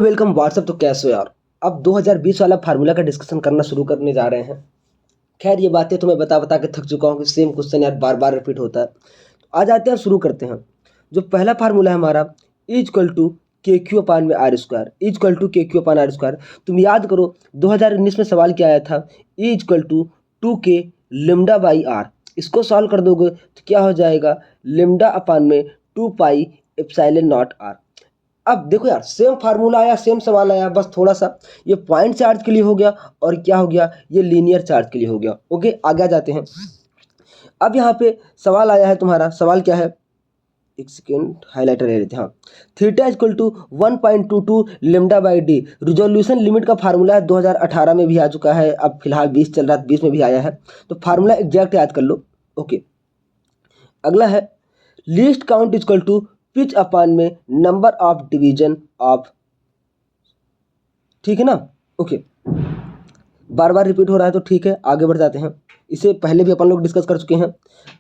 Welcome WhatsApp. तो कैसे हो यार। अब 2020 वाला फार्मूला का डिस्कशन करना शुरू करने जा रहे हैं। खैर ये बातें तो मैं बता बता के थक चुका हूँ कि सेम क्वेश्चन यार बार बार रिपीट होता है। तो आ जाते हैं, शुरू करते हैं। जो पहला फार्मूला है हमारा, is equal to K Q upon में R square, is equal to K Q upon R square. तुम याद करो 2019 में सवाल क्या आया था, is equal to 2k lambda by R. इसको सॉल्व कर दोगे तो क्या हो जाएगा, लिम्डा अपान में 2 पाई एप्सिलॉन नॉट आर। अब देखो यार, सेम फार्मूला आया, सेम सवाल आया, बस थोड़ा सा ये पॉइंट चार्ज के लिए हो गया और क्या हो गया, ये लीनियर चार्ज के लिए हो गया। ओके, आगे आ जाते हैं। अब यहाँ पे सवाल आया है तुम्हारा, सवाल क्या है, एक सेकेंड हाईलाइटर ले लेते हैं। हाँ, theta equal to 1.22 lambda by D. Resolution limit का फार्मूला है, 2018 में भी आ चुका है, अब फिलहाल 20 चल रहा है, 20 में भी आया है, तो फार्मूला एग्जैक्ट याद कर लो। ओके, अगला है least count equal to pitch upon में नंबर ऑफ डिवीजन ऑफ, ठीक है ना। ओके, बार बार रिपीट हो रहा है तो ठीक है, आगे बढ़ जाते हैं। इसे पहले भी अपन लोग डिस्कस कर चुके हैं।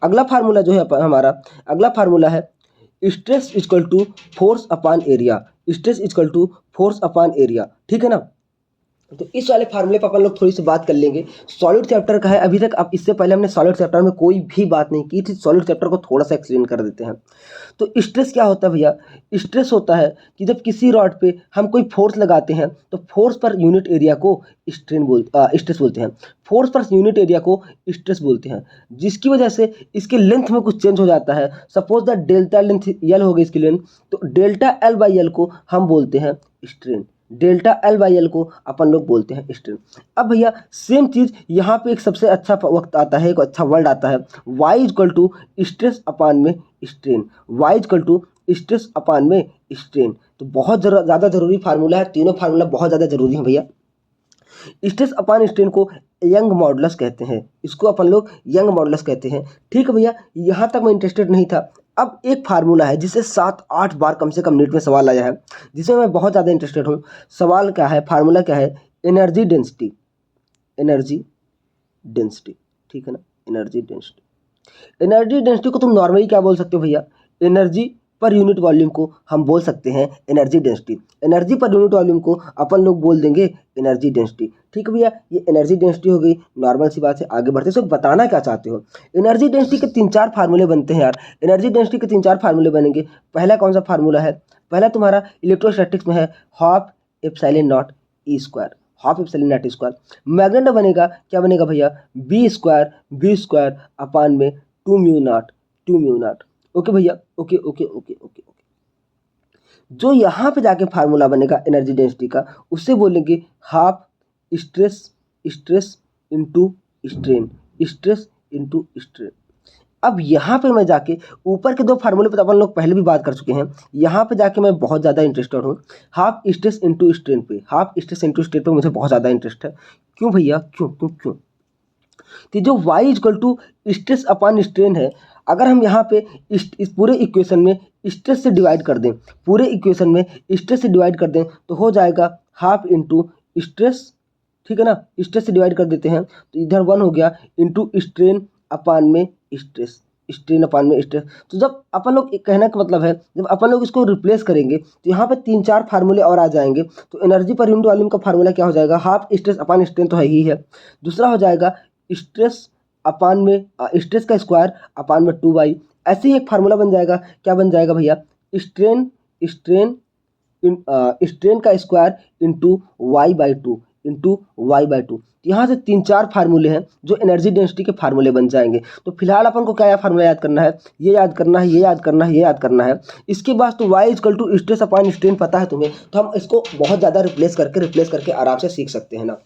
अगला फार्मूला जो है हमारा, अगला फार्मूला है stress equal to force upon area, stress equal to force upon area, ठीक है ना। तो इस वाले फार्मूले पर अपन लोग थोड़ी सी बात कर लेंगे। सॉलिड चैप्टर का है अभी तक, अब इससे पहले हमने सॉलिड चैप्टर में कोई भी बात नहीं की थी, सॉलिड चैप्टर को थोड़ा सा एक्सप्लेन कर देते हैं। तो स्ट्रेस क्या होता है भैया, स्ट्रेस होता है कि जब किसी रॉड पे हम कोई फोर्स लगाते हैं तो फोर्स पर यूनिट एरिया को स्ट्रेस बोलते हैं, फोर्स पर यूनिट एरिया को स्ट्रेस बोलते हैं, जिसकी वजह से इसके लेंथ में कुछ चेंज हो जाता है। Suppose that delta length L हो गई इसकी लेंथ, तो डेल्टा एल बाई एल को हम बोलते हैं strain, delta L by L को अपन लोग बोलते हैं स्ट्रेन। अब भैया सेम चीज यहाँ पे एक सबसे अच्छा वक्त आता है, एक अच्छा वर्ड आता है, Y equal to stress upon में strain, Y equal to stress upon में स्ट्रेन। तो बहुत ज़्यादा जरूरी फार्मूला है, तीनों फार्मूला बहुत ज़्यादा जरूरी है भैया। स्ट्रेस अपान स्ट्रेन को यंग मॉडुलस कहते हैं, इसको अपन लोग यंग मॉडुलस कहते हैं, ठीक है भैया। यहाँ तक मैं इंटरेस्टेड नहीं था। अब एक फार्मूला है जिसे 7-8 बार कम से कम नीट में सवाल आया है, जिसमें मैं बहुत ज़्यादा इंटरेस्टेड हूँ। सवाल क्या है, फार्मूला क्या है, एनर्जी डेंसिटी, एनर्जी डेंसिटी, ठीक है ना, एनर्जी डेंसिटी। एनर्जी डेंसिटी को तुम नॉर्मली क्या बोल सकते हो भैया, एनर्जी पर यूनिट वॉल्यूम को हम बोल सकते हैं energy density, energy per unit volume को अपन लोग बोल देंगे एनर्जी डेंसिटी, ठीक है भैया। ये एनर्जी डेंसिटी हो गई, नॉर्मल सी बात है। आगे बढ़ते हैं, बताना क्या चाहते हो। एनर्जी डेंसिटी के 3-4 फार्मूले बनते हैं यार, एनर्जी डेंसिटी के 3-4 फार्मूले बनेंगे। पहला कौन सा फार्मूला है, पहला तुम्हारा इलेक्ट्रोस्टैटिक्स में है half epsilon not E square, half epsilon not E square. Magnet में बनेगा, क्या बनेगा भैया, बी स्क्वायर अपान में 2 mu naught, 2 mu naught. Okay भैया, okay okay okay okay okay. जो यहाँ पे जाके फार्मूला बनेगा एनर्जी डेंसिटी का, उससे बोलेंगे half stress, stress into strain, stress into strain. अब यहाँ पे मैं जाके ऊपर के 2 फार्मूले पे तो अपन लोग पहले भी बात कर चुके हैं, यहाँ पे जाके मैं बहुत ज़्यादा इंटरेस्टेड हूँ हाफ स्ट्रेस इनटू स्ट्रेन पे, हाफ स्ट्रेस इनटू स्ट्रेन पे मुझे बहुत ज़्यादा इंटरेस्ट है। क्यों भैया, क्यों क्यों क्यों, तो जो y equal to stress upon strain है, अगर हम यहाँ पे इस पूरे इक्वेशन में स्ट्रेस से डिवाइड कर दें, पूरे इक्वेशन में स्ट्रेस से डिवाइड कर दें, तो हो जाएगा हाफ इंटू स्ट्रेस, ठीक है ना। स्ट्रेस से डिवाइड कर देते हैं तो इधर 1 हो गया, इंटू स्ट्रेन अपान में स्ट्रेस, स्ट्रेन अपान में स्ट्रेस। तो जब अपन लोग, कहने का मतलब है जब अपन लोग इसको रिप्लेस करेंगे तो यहाँ पे 3-4 फार्मूले और आ जाएंगे। तो एनर्जी पर यूनिट वॉल्यूम का फार्मूला क्या हो जाएगा, हाफ स्ट्रेस अपान स्ट्रेन तो है ही है, दूसरा हो जाएगा स्ट्रेस अपान में स्ट्रेस का स्क्वायर अपान में 2y। ऐसे ही एक फार्मूला बन जाएगा, क्या बन जाएगा भैया, स्ट्रेन, स्ट्रेन स्ट्रेन का square into Y by two, into Y by two. यहाँ से 3-4 फार्मूले हैं जो एनर्जी डेंसिटी के फार्मूले बन जाएंगे। तो फिलहाल अपन को क्या फार्मूला याद करना है, ये याद करना है, ये याद करना है, ये याद करना है। इसके बाद तो y equal to stress upon strain पता है तुम्हें, तो हम इसको बहुत ज़्यादा रिप्लेस करके आराम से सीख सकते हैं ना।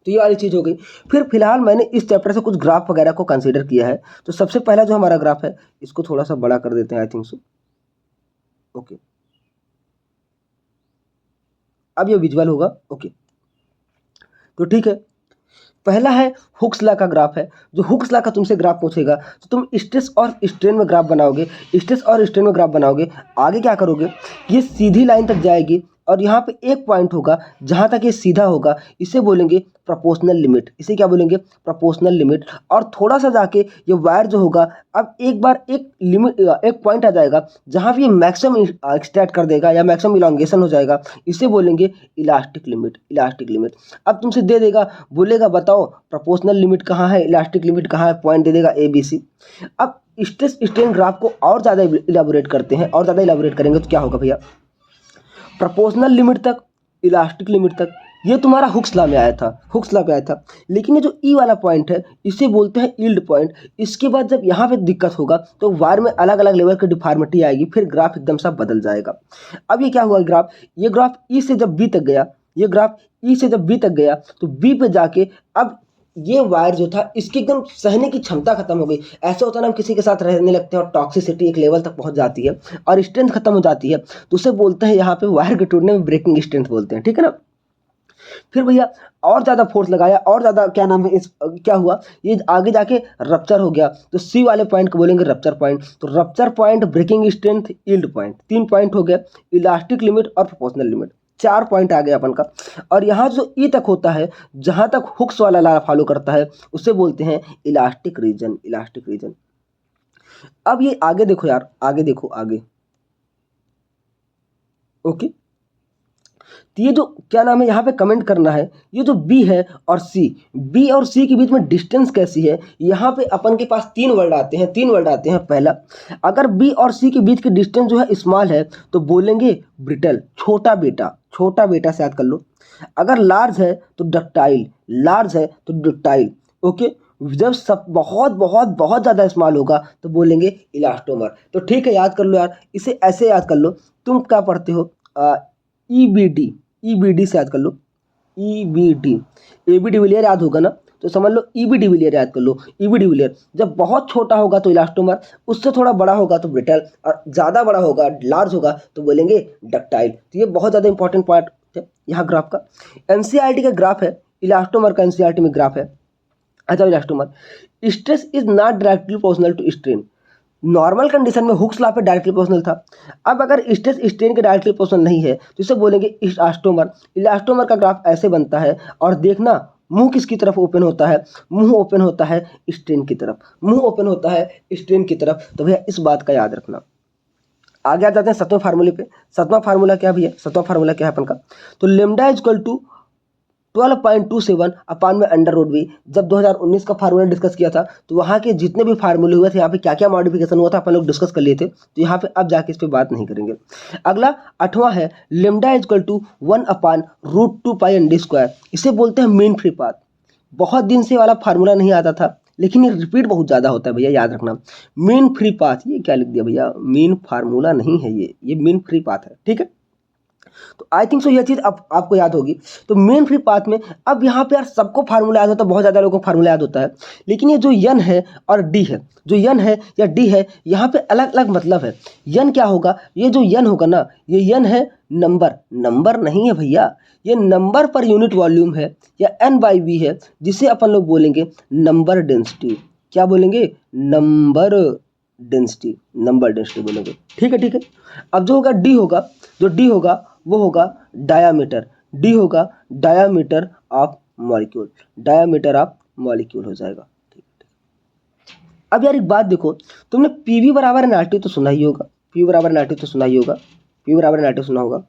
तो ये वाली चीज़ हो गई। फिर फिलहाल मैंने इस चैप्टर से कुछ ग्राफ वगैरह को कंसीडर किया है। तो सबसे पहला जो हमारा ग्राफ है, इसको थोड़ा सा बड़ा कर देते हैं, आई थिंक सो। ओके, अब ये विजुअल होगा। ओके, तो ठीक है, पहला है हुक्स लॉ का ग्राफ है। जो हुक्स लॉ का तुमसे ग्राफ पूछेगा तो तुम स्ट्रेस और स्ट्रेन में ग्राफ बनाओगे, स्ट्रेस और स्ट्रेन में ग्राफ बनाओगे। आगे क्या करोगे, ये सीधी लाइन तक जाएगी और यहाँ पे एक पॉइंट होगा जहाँ तक ये सीधा होगा, इसे बोलेंगे प्रोपोर्शनल लिमिट। इसे क्या बोलेंगे? Proportional limit. और थोड़ा सा जाके ये वायर जो होगा, अब एक बार एक लिमिट, एक पॉइंट आ जाएगा जहाँ पे ये मैक्सिमम एक्सट्रैक्ट कर देगा या मैक्सिमम इलॉन्गेशन हो जाएगा, इसे बोलेंगे इलास्टिक लिमिट। Elastic limit. अब तुमसे दे देगा, बोलेगा बताओ प्रोपोर्शनल लिमिट कहाँ है, इलास्टिक लिमिट कहाँ है, पॉइंट दे देगा ABC। अब स्ट्रेस स्ट्रेन ग्राफ को और ज़्यादा इलाबोरेट करते हैं, और ज़्यादा इलाबोरेट करेंगे तो क्या होगा भैया? प्रोपोर्शनल लिमिट तक, इलास्टिक लिमिट तक, ये तुम्हारा हुक्स लॉ में आया था, हुक्स लॉ में आया था। लेकिन ये जो ई वाला पॉइंट है, इसे बोलते हैं यील्ड पॉइंट। इसके बाद जब यहाँ पे दिक्कत होगा तो वायर में अलग अलग लेवल की डिफॉर्मिटी आएगी, फिर ग्राफ एकदम सा बदल जाएगा। अब ये क्या हुआ ग्राफ? ये ग्राफ ई से जब बी तक गया, ये ग्राफ ई से जब बी तक गया तो बी पे जाके अब ये वायर जो था इसकी एकदम सहने की क्षमता खत्म हो गई। ऐसा होता है ना, हम किसी के साथ रहने लगते हैं और टॉक्सिसिटी एक लेवल तक पहुंच जाती है और स्ट्रेंथ खत्म हो जाती है, तो उसे बोलते हैं यहाँ पे वायर के टूटने में ब्रेकिंग स्ट्रेंथ बोलते हैं, ठीक है ना। फिर भैया और ज़्यादा फोर्स लगाया, और ज़्यादा क्या नाम है इस, क्या हुआ, ये आगे जाके रप्चर हो गया, तो सी वाले पॉइंट को बोलेंगे रप्चर पॉइंट। तो rupture point, breaking strength, yield point, 3 point हो गया। इलास्टिक लिमिट और प्रोपोर्शनल लिमिट, 4 पॉइंट आ गया अपन का। और यहाँ जो ई तक होता है, जहाँ तक हुक्स वाला लॉ फॉलो करता है, उसे बोलते हैं इलास्टिक रीजन। Elastic reason. अब ये आगे देखो यार, आगे देखो, आगे ओके। तो ये जो क्या नाम है, यहाँ पे कमेंट करना है, ये जो बी है और सी, बी और सी के बीच में डिस्टेंस कैसी है। यहाँ पे अपन के पास 3 वर्ड आते हैं, 3 वर्ड आते हैं। पहला, अगर बी और सी के बीच की डिस्टेंस जो है स्मॉल है तो बोलेंगे ब्रिटल, छोटा बेटा, छोटा बेटा से याद कर लो। अगर लार्ज है तो डक्टाइल, लार्ज है तो डक्टाइल, ओके। जब सब बहुत बहुत बहुत ज़्यादा स्मॉल होगा तो बोलेंगे इलास्टोमर। तो ठीक है, याद कर लो यार, इसे ऐसे याद कर लो। तुम क्या पढ़ते हो? EBD, EBD से याद कर लो, EBD। AB डिविलियर याद होगा ना, तो समझ लो EB डिविलियर याद कर लो। EB डिविलियर जब बहुत छोटा होगा तो इलास्टोमर, उससे थोड़ा बड़ा होगा तो ब्रिटल, और ज़्यादा बड़ा होगा, लार्ज होगा तो बोलेंगे डक्टाइल। तो ये बहुत ज़्यादा इंपॉर्टेंट पार्ट है यहाँ ग्राफ का। NCERT का ग्राफ है, इलास्टोमर का NCERT में ग्राफ है। अच्छा, elastomer, stress is not directly proportional to strain. Normal condition में हुक्स लॉ पे डायरेक्टली प्रोपोर्शनल था। अब अगर स्ट्रेस स्ट्रेन के डायरेक्टली प्रोपोर्शनल नहीं है तो इसे बोलेंगे इलास्टोमर। इलास्टोमर का ग्राफ ऐसे बनता है, और देखना मुंह किसकी तरफ ओपन होता है? मुंह ओपन होता है स्ट्रेन की तरफ, मुंह ओपन होता है स्ट्रेन की तरफ। तो भैया इस बात का याद रखना। आगे आ जाते हैं 7वें फार्मूले पे। 7वां फार्मूला क्या भैया? 7वां फार्मूला क्या है अपन का? तो लेमडा इज इक्वल टू 12.27 अपान में अंडर रूट वी। जब 2019 का फार्मूला डिस्कस किया था तो वहाँ के जितने भी फार्मूले हुए थे, यहाँ पे क्या क्या मॉडिफिकेशन हुआ था अपन लोग डिस्कस कर लिए थे, तो यहाँ पे अब जाके इस पे बात नहीं करेंगे। अगला 8वां है, lambda is equal to 1 upon root 2 pi N D square. इसे बोलते हैं मीन फ्री पाथ। बहुत दिन से वाला फार्मूला नहीं आता था, लेकिन ये रिपीट बहुत ज़्यादा होता है भैया, याद रखना। मीन फ्री पाथ, ये क्या लिख दिया भैया? मीन फार्मूला नहीं है ये मीन फ्री पाथ है, ठीक है। तो आई थिंक सो यह चीज़ अब आपको याद होगी। तो मेन फ्री पाथ में अब यहाँ पे यार सबको फार्मूला याद होता है, बहुत ज़्यादा लोगों को फार्मूला याद होता है, लेकिन ये जो यन है और डी है, जो यन है या डी है, यहाँ पे अलग अलग मतलब है। यन क्या होगा? ये जो यन होगा ना, ये यन है नंबर, नंबर नहीं है भैया, ये नंबर पर यूनिट वॉल्यूम है, या N/V है, जिसे अपन लोग बोलेंगे नंबर डेंसिटी। क्या बोलेंगे? नंबर डेंसिटी, नंबर डेंसिटी बोलेंगे, ठीक है, ठीक है। अब जो होगा डी होगा, जो डी होगा वो होगा डायामीटर, डी होगा diameter of molecule, diameter of molecule हो जाएगा, ठीक है। अब यार एक बात देखो, तुमने PV बराबर NRT तो सुना ही होगा, PV बराबर NRT तो सुना ही होगा, PV बराबर NRT सुना होगा।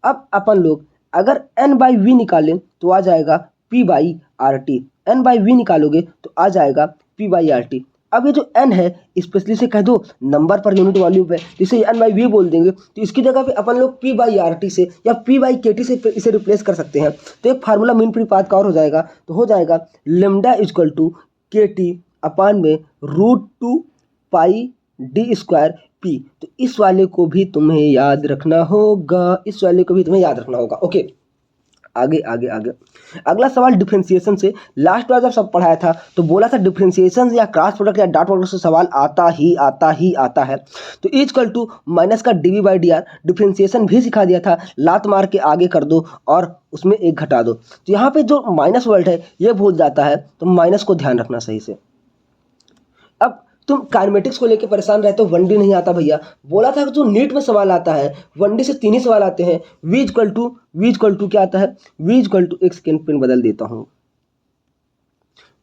अब अपन लोग अगर N/V निकालें तो आ जाएगा P/RT, N/V निकालोगे तो आ जाएगा P/RT। अब ये जो n है, स्पेशली से कह दो नंबर पर यूनिट वॉल्यूम है, इसे N/V बोल देंगे, तो इसकी जगह पे अपन लोग P/RT से या P/KT से इसे रिप्लेस कर सकते हैं। तो एक फार्मूला मीन फ्री पाथ का और हो जाएगा, तो हो जाएगा लेमडा इक्वल टू KT अपान में रूट 2 पाई डी स्क्वायर P। तो इस वाले को भी तुम्हें याद रखना होगा, इस वाले को भी तुम्हें याद रखना होगा, ओके। आगे आगे आगे अगला सवाल डिफरेंशिएशन से। लास्ट बार जब सब पढ़ाया था तो बोला था डिफरेंशिएशन या क्रॉस प्रोडक्ट या डॉट प्रोडक्ट से सवाल आता ही आता है। तो इक्वल टू माइनस का dv/dr, डिफरेंशिएशन भी सिखा दिया था, लात मार के आगे कर दो और उसमें एक घटा दो। तो यहाँ पे जो माइनस वर्ड है ये भूल जाता है, तो माइनस को ध्यान रखना सही से। अब तुम काइनेमेटिक्स को लेकर परेशान रहते हो, 1D नहीं आता भैया। बोला था कि जो नीट में सवाल आता है 1D से 3 ही सवाल आते हैं। v इक्वल टू क्या आता है, v इक्वल टू, एक सेकेंड पिन बदल देता हूँ,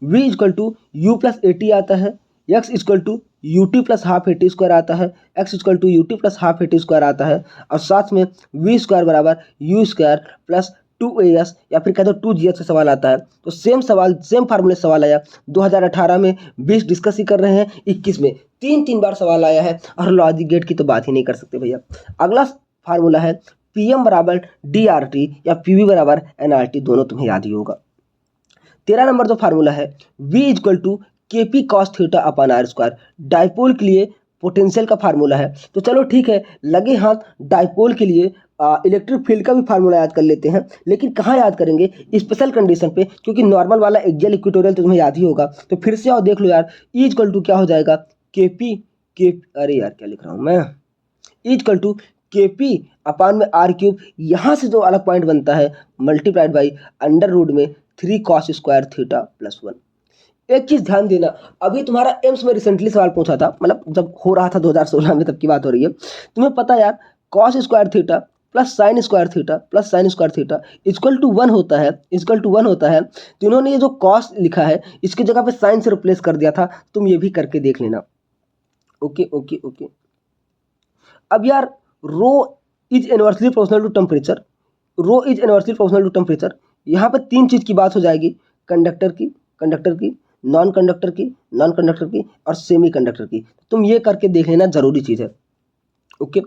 v equal to U plus A T आता है, x equal to U T plus half A T square आता है, x equal to U T plus half A T square आता है, और साथ में v स्क्वायर बराबर यू स्क्वायर प्लस 2as या फिर कह दो 2gx से सवाल आता है। तो सेम सवाल, सेम फार्मूले सवाल आया 2018 में, 20 डिस्कस ही कर रहे हैं, 21 में तीन बार सवाल आया है, और लॉजिक गेट की तो बात ही नहीं कर सकते भैया। अगला फार्मूला है पीएम बराबर डीआरटी या पीवी बराबर एनआरटी, दोनों तुम्हें याद ही होगा। 13 नंबर जो फार्मूला है v equal to K P cos theta upon R square, dipole के लिए पोटेंशियल का फार्मूला है। तो चलो ठीक है, लगे हाथ डाइपोल के लिए इलेक्ट्रिक फील्ड का भी फार्मूला याद कर लेते हैं, लेकिन कहाँ याद करेंगे, स्पेशल कंडीशन पे, क्योंकि नॉर्मल वाला एक्सियल इक्वेटोरियल तो तुम्हें याद ही होगा। तो फिर से आओ देख लो यार, ई इक्वल टू क्या हो जाएगा, के पी अरे यार क्या लिख रहा हूँ मैं, E equal to K P अपान में आर क्यूब, यहाँ से जो अलग पॉइंट बनता है मल्टीप्लाइड बाई अंडर रूट में 3 कॉस स्क्वायर थीटा प्लस 1। एक चीज ध्यान देना, अभी तुम्हारा एम्स में रिसेंटली सवाल पूछा था, मतलब जब हो रहा था 2016 में, तब की बात हो रही है। तुम्हें पता यार cos square theta plus sine square theta plus sine square theta equal to 1 होता है, इक्वल टू 1 होता है। तो इन्होंने ये जो कॉस लिखा है इसकी जगह पे साइन से रिप्लेस कर दिया था, तुम ये भी करके देख लेना। Okay okay okay. अब यार rho is inversely proportional to temperature, rho is inversely proportional to temperature, यहाँ पर 3 चीज की बात हो जाएगी, कंडक्टर की, नॉन कंडक्टर की और सेमी कंडक्टर की। तुम ये करके देख लेना, जरूरी चीज है। Okay,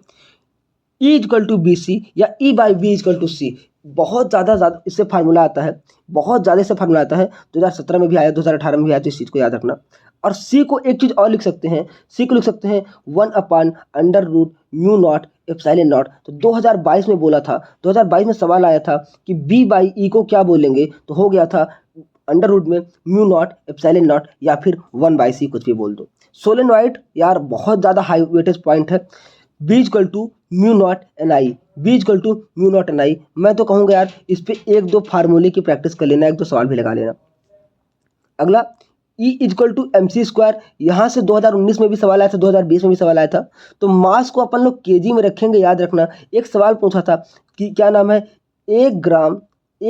E equal to B C या E by B equal to C, बहुत ज़्यादा इससे फार्मूला आता है, बहुत ज़्यादा इससे फार्मूला आता है। 2017 में भी आया, 2018 में भी आया, तो इस चीज़ को याद रखना। और C को एक चीज़ और लिख सकते हैं, C को लिख सकते हैं 1 upon under root mu naught epsilon naught. तो 2022 में बोला था, 2022 में सवाल आया था कि B बाई E को क्या बोलेंगे, तो हो गया था अंडर रूट में म्यू नॉट एप्सिलॉन नॉट या फिर 1 बाई सी, कुछ भी बोल दो। सोलेनॉइड यार बहुत ज़्यादा हाई वेटेज पॉइंट है, B equal to mu naught N I, B equal to mu naught N I. मैं तो कहूँगा यार इस पे 1-2 फार्मूले की प्रैक्टिस कर लेना, 1-2 सवाल भी लगा लेना। अगला E equal to M C square, यहाँ से 2019 में भी सवाल आया था, 2020 में भी सवाल आया था। तो मास को अपन लोग केजी में रखेंगे, याद रखना। एक सवाल पूछा था कि क्या नाम है, 1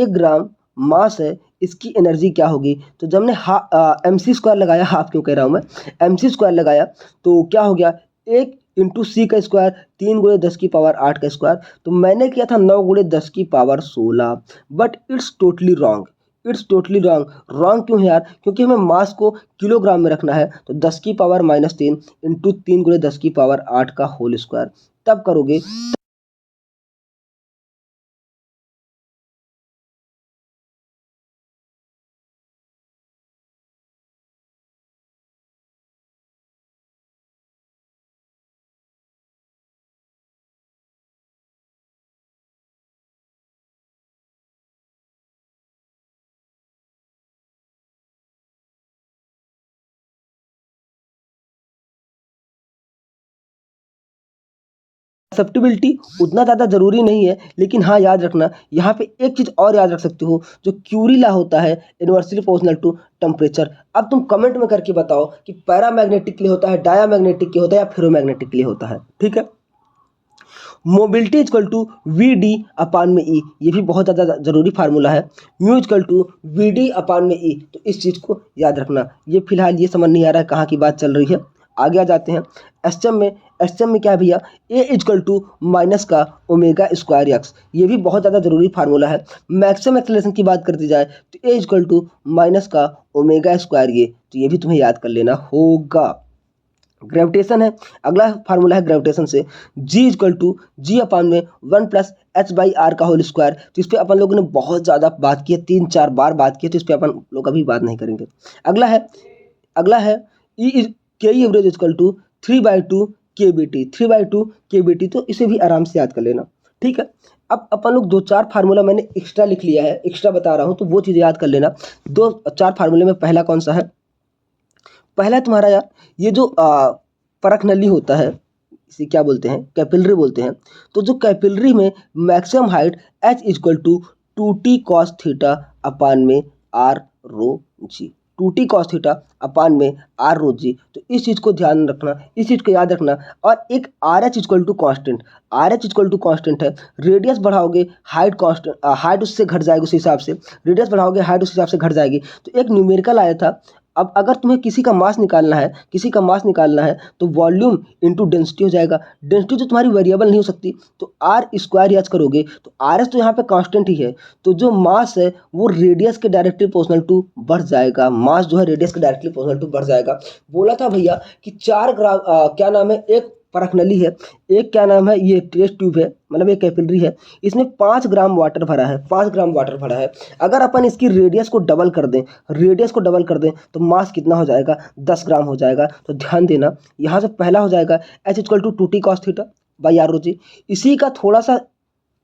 ग्राम मास है, इसकी एनर्जी क्या होगी। तो जब हमने एम सी स्क्वायर लगाया, हाफ क्यों कह रहा हूँ मैं, एम सी स्क्वायर लगाया तो क्या हो गया, 1 इंटू सी का स्क्वायर, 3 गुणे 10 की पावर 8 का स्क्वायर। तो मैंने किया था 9 गुणे 10 की power 16, but it's totally wrong, it's totally wrong. Wrong क्यों है यार, क्योंकि हमें मास को किलोग्राम में रखना है। तो 10 की पावर -3 इंटू 3 गुणे 10 की पावर 8 का होल स्क्वायर, तब करोगे। एक्सेप्टेबिलिटी उतना ज़्यादा ज़रूरी नहीं है, लेकिन हाँ याद रखना, यहाँ पे एक चीज़ और याद रख सकते हो, जो क्यूरी लॉ होता है इनवर्सली प्रोपोर्शनल टू टेम्परेचर। अब तुम कमेंट में करके बताओ कि पैरामैग्नेटिक के लिए होता है, डायामैग्नेटिक के होता है या फेरोमैग्नेटिक के लिए होता है, ठीक है। Mobility equal to V D upon में ई, ये भी बहुत ज़्यादा ज़रूरी फार्मूला है। Mu equal to V D upon में ई, तो इस चीज़ को याद रखना। ये फिलहाल ये समझ नहीं आ रहा है कहाँ की बात चल रही है, आगे आ जाते हैं। एसएम में क्या है भैया, ए इक्वल टू माइनस का ओमेगा स्क्वायर एक्स, ये भी बहुत ज़्यादा ज़रूरी फार्मूला है। मैक्सिमम एक्सेलरेशन की बात करती जाए तो ए इक्वल टू माइनस का ओमेगा स्क्वायर, ये तो ये भी तुम्हें याद कर लेना होगा। ग्रेविटेशन है, अगला फार्मूला है ग्रेविटेशन से, जी इक्वल टू जी अपान में 1 प्लस एच बाई आर का होल स्क्वायर। तो इस पर अपन लोगों ने बहुत ज़्यादा बात की है, 3-4 बार बात की है, तो इस पर अपन लोग अभी बात नहीं करेंगे। अगला है ई के एवरेज इक्वल टू 3/2 के बी टी, 3/2 के बी टी, तो इसे भी आराम से याद कर लेना, ठीक है। अब अपन लोग 2-4 फार्मूला मैंने एक्स्ट्रा लिख लिया है, एक्स्ट्रा बता रहा हूँ, तो वो चीज़ें याद कर लेना। 2-4 फार्मूले में पहला कौन सा है, पहला तुम्हारा यार ये जो परख नली होता है, इसे क्या बोलते हैं, कैपिलरी बोलते हैं। तो जो कैपिलरी में maximum height h equal to 2t cos theta upon में r rho G, 2t cos theta upon में r रो जी। तो इस चीज़ को ध्यान रखना, इस चीज़ को याद रखना। और एक R H equal to constant, R H equal to constant है, रेडियस बढ़ाओगे हाइट कॉन्स्टेंट, हाइट उससे घट जाएगी, उस हिसाब से रेडियस बढ़ाओगे हाइट उस हिसाब से घट जाएगी। तो एक न्यूमेरिकल आया था। अब अगर तुम्हें किसी का मास निकालना है, किसी का मास निकालना है तो वॉल्यूम इंटू डेंसिटी हो जाएगा। डेंसिटी तो तुम्हारी वेरिएबल नहीं हो सकती, तो आर स्क्वायर याद करोगे तो आर एस तो यहाँ पे कांस्टेंट ही है, तो जो मास है वो रेडियस के डायरेक्टली प्रोपोर्शनल टू बढ़ जाएगा। मास जो है रेडियस के डायरेक्टली प्रोपोर्शनल टू बढ़ जाएगा। बोला था भैया कि 4 ग्राम क्या नाम है, एक परख नली है, एक क्या नाम है ये टेस्ट ट्यूब है, मतलब एक कैपिलरी है, इसमें 5 ग्राम वाटर भरा है, 5 ग्राम वाटर भरा है। अगर अपन इसकी रेडियस को डबल कर दें, रेडियस को डबल कर दें तो मास कितना हो जाएगा, 10 ग्राम हो जाएगा। तो ध्यान देना, यहाँ से पहला हो जाएगा H equal to 2t cos theta by R rho G. इसी का थोड़ा सा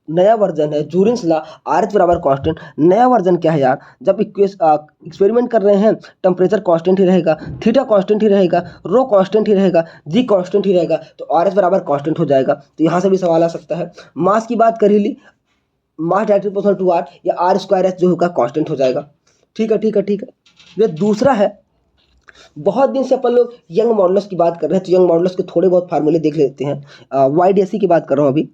नया वर्जन है जूरिन्स लॉ, आर एच बराबर कांस्टेंट। नया वर्जन क्या है यार, जब एक्सपेरिमेंट कर रहे हैं टेम्परेचर कांस्टेंट ही रहेगा, थीटा कांस्टेंट ही रहेगा, रो कांस्टेंट ही रहेगा, जी कांस्टेंट ही रहेगा, तो आर एच बराबर कांस्टेंट हो जाएगा। तो यहाँ से भी सवाल आ सकता है। मास की बात कर ही ली, मास डायरेक्टली प्रोपोर्शनल टू आर, या आर स्क्वायर एच जो होगा कांस्टेंट हो जाएगा। ठीक है ठीक है ठीक है। ये दूसरा है, बहुत दिन से अपन लोग यंग मॉडुलस की बात कर रहे हैं, तो यंग मॉडुलस के थोड़े बहुत फार्मूले देख लेते हैं। वाईडीएसई की बात कर रहा हूँ अभी,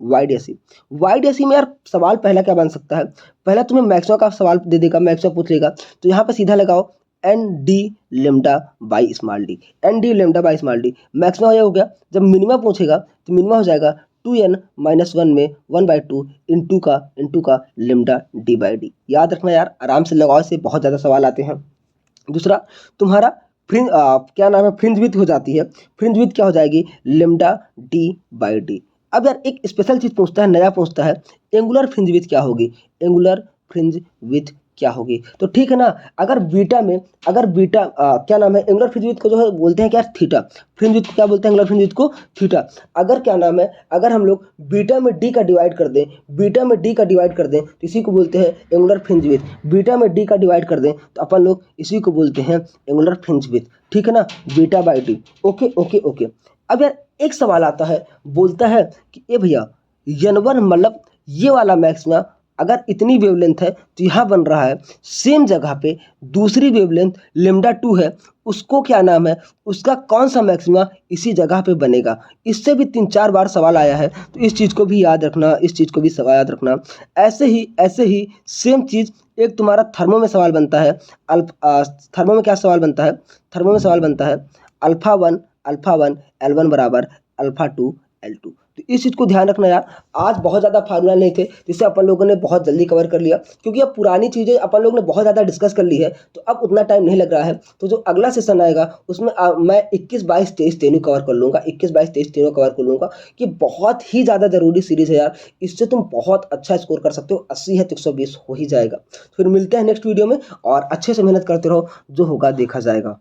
वाईडीएसई। वाईडीएसई में यार सवाल पहला क्या बन सकता है, पहला तुम्हें मैक्सिमा का सवाल दे देगा, मैक्सिमा पूछ लेगा। तो यहाँ पे सीधा लगाओ N D lambda by small D, N D lambda by small D. Maxima हो गया, जब मिनिमा पूछेगा तो मिनिमा हो जाएगा 2n-1 में 1/2 इंटू का लेमडा डी बाई डी। याद रखना यार, आराम से लगाओ, से बहुत ज़्यादा सवाल आते हैं। दूसरा तुम्हारा फ्रिंज क्या नाम है, फ्रिंज विड्थ हो जाती है। फ्रिंज विड्थ क्या हो जाएगी, लेमडा डी बाई डी। अब यार एक स्पेशल चीज़ पूछता है, नया पूछता है, एंगुलर फ्रिंज विड्थ क्या होगी, एंगुलर फ्रिंज विड्थ क्या होगी। तो ठीक है ना, अगर बीटा में, अगर बीटा क्या नाम है, एंगुलर फ्रिंज विड्थ को जो है बोलते हैं क्या, थीटा। फ्रिंज विड्थ को क्या बोलते हैं, एंगुलर फ्रिंज विड्थ को थीटा। अगर क्या नाम है, अगर हम लोग बीटा में डी का डिवाइड कर दें, बीटा में डी का डिवाइड कर दें, तो इसी को बोलते हैं एंगुलर फ्रिंज विड्थ। बीटा में डी का डिवाइड कर दें तो अपन लोग इसी को बोलते हैं एंगुलर फ्रिंज विड्थ। ठीक है ना, beta by D. Okay okay okay. अब यार एक सवाल आता है, बोलता है कि ए भैया n1 मतलब ये वाला मैक्सिमा अगर इतनी वेवलेंथ है तो यहाँ बन रहा है, सेम जगह पे दूसरी वेवलेंथ लेमडा 2 है, उसको क्या नाम है, उसका कौन सा मैक्सिमा इसी जगह पे बनेगा। इससे भी 3-4 बार सवाल आया है, तो इस चीज़ को भी याद रखना, इस चीज़ को भी याद रखना। ऐसे ही सेम चीज़ एक तुम्हारा थर्मो में सवाल बनता है। थर्मो में क्या सवाल बनता है, थर्मो में सवाल बनता है अल्फा वन L1 बराबर अल्फा 2 L2। तो इस चीज़ को ध्यान रखना यार। आज बहुत ज़्यादा फार्मूला नहीं थे, जिससे अपन लोगों ने बहुत जल्दी कवर कर लिया, क्योंकि अब पुरानी चीज़ें अपन लोगों ने बहुत ज़्यादा डिस्कस कर ली है, तो अब उतना टाइम नहीं लग रहा है। तो जो अगला सेशन आएगा उसमें मैं 21, 22, 23 तीनों कवर कर लूँगा, 21, 22, 23 तीनों कवर कर लूँगा, कि बहुत ही ज़्यादा ज़रूरी सीरीज़ है यार। इससे तुम बहुत अच्छा स्कोर कर सकते हो, 80 है तो 120 हो ही जाएगा। फिर मिलते हैं नेक्स्ट वीडियो में, और अच्छे से मेहनत करते रहो, जो होगा देखा जाएगा।